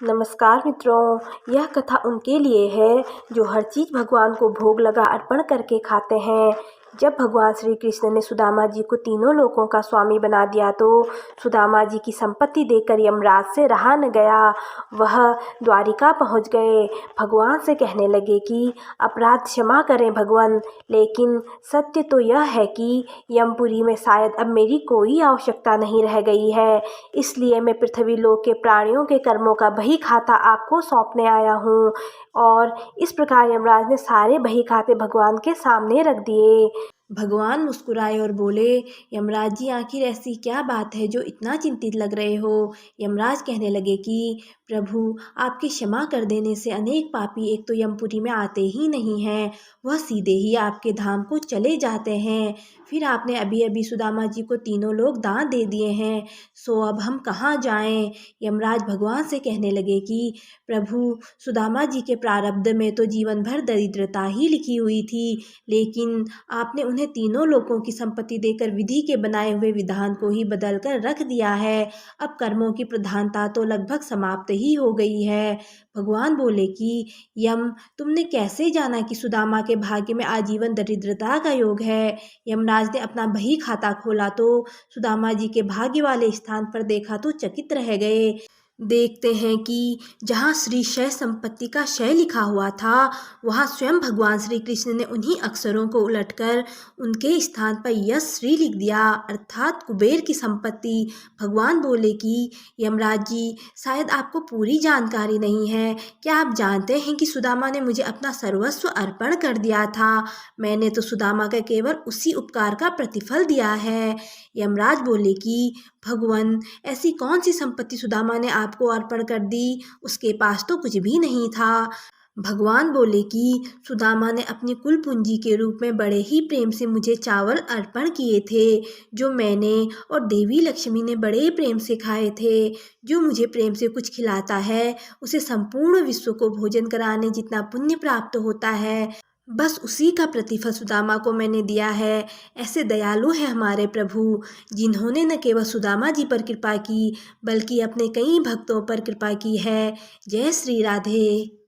नमस्कार मित्रों, यह कथा उनके लिए है जो हर चीज़ भगवान को भोग लगा अर्पण करके खाते हैं। जब भगवान श्री कृष्ण ने सुदामा जी को तीनों लोकों का स्वामी बना दिया तो सुदामा जी की संपत्ति देकर यमराज से रहा न गया। वह द्वारिका पहुंच गए। भगवान से कहने लगे कि अपराध क्षमा करें भगवान, लेकिन सत्य तो यह है कि यमपुरी में शायद अब मेरी कोई आवश्यकता नहीं रह गई है। इसलिए मैं पृथ्वी लोक के प्राणियों के कर्मों का बही खाता आपको सौंपने आया हूँ। और इस प्रकार यमराज ने सारे बही खाते भगवान के सामने रख दिए। भगवान मुस्कुराए और बोले, यमराज जी, आखिर ऐसी क्या बात है जो इतना चिंतित लग रहे हो। यमराज कहने लगे कि प्रभु, आपके क्षमा कर देने से अनेक पापी एक तो यमपुरी में आते ही नहीं हैं, वह सीधे ही आपके धाम को चले जाते हैं। फिर आपने अभी अभी सुदामा जी को तीनों लोग दान दे दिए हैं, सो अब हम कहाँ जाएं। यमराज भगवान से कहने लगे कि प्रभु, सुदामा जी के प्रारब्ध में तो जीवन भर दरिद्रता ही लिखी हुई थी, लेकिन आपने उन्हें तीनों लोकों की संपत्ति देकर विधि के बनाए हुए विधान को ही बदल कर रख दिया है। अब कर्मों की प्रधानता तो लगभग समाप्त ही हो गई है। भगवान बोले कि यम, तुमने कैसे जाना कि सुदामा के भाग्य में आजीवन दरिद्रता का योग है। यमराज ने अपना बही खाता खोला तो सुदामा जी के भाग्य वाले स्थान पर देखा तो चकित रह गए। देखते हैं कि जहाँ श्री क्षय संपत्ति का क्षय लिखा हुआ था, वहाँ स्वयं भगवान श्री कृष्ण ने उन्हीं अक्षरों को उलटकर उनके स्थान पर यश श्री लिख दिया, अर्थात कुबेर की संपत्ति। भगवान बोले कि यमराज जी, शायद आपको पूरी जानकारी नहीं है। क्या आप जानते हैं कि सुदामा ने मुझे अपना सर्वस्व अर्पण कर दिया था। मैंने तो सुदामा का केवल उसी उपकार का प्रतिफल दिया है। यमराज बोले कि भगवान, ऐसी कौन सी संपत्ति सुदामा ने आपको अर्पण कर दी, उसके पास तो कुछ भी नहीं था। भगवान बोले कि सुदामा ने अपनी कुल पूंजी के रूप में बड़े ही प्रेम से मुझे चावल अर्पण किए थे, जो मैंने और देवी लक्ष्मी ने बड़े प्रेम से खाए थे। जो मुझे प्रेम से कुछ खिलाता है, उसे संपूर्ण विश्व को भोजन कराने जितना पुण्य प्राप्त होता है, बस उसी का प्रतिफल सुदामा को मैंने दिया है। ऐसे दयालु है हमारे प्रभु, जिन्होंने न केवल सुदामा जी पर कृपा की, बल्कि अपने कई भक्तों पर कृपा की है। जय श्री राधे।